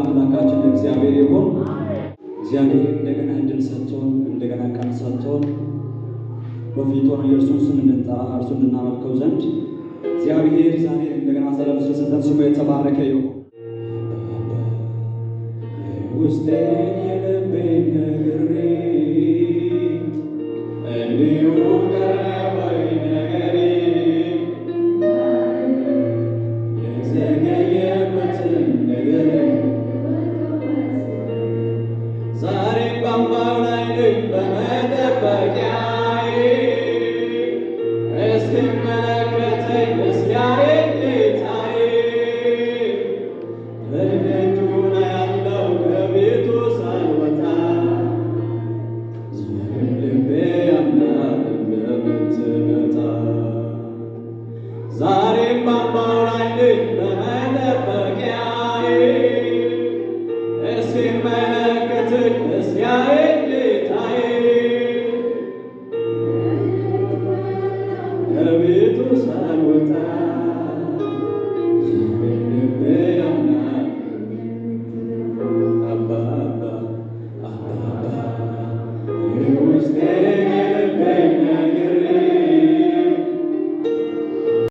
ለአምላካችን ለእግዚአብሔር ይሁን። እግዚአብሔር እንደገና እድል ሰጥቶን እንደገና ቀን ሰጥቶን በፊቱ ሆነን የእርሱን ስም እንድንጠራ እርሱን እንድናመልከው ዘንድ እግዚአብሔር ዛሬ እንደገና ሰላም ስለሰጠን ስሙ የተባረከ ይሁን። ውስጤን የልቤን ነግሬ እንዲሁ ቀረበኝ ነገሬ የዘገየበትን ነገር ዛሬ በአምባው ላይ ነኝ በመጠበቂያዬ እስኪመለከተኝ እስኪያየኝ ጌታዬ በደጁ ላይ ያለው ከቤቱ ሳልወጣ ዛሬም ልቤ ያምናል እንደምትመጣ ዛሬም በአምባው ላይ ነኝ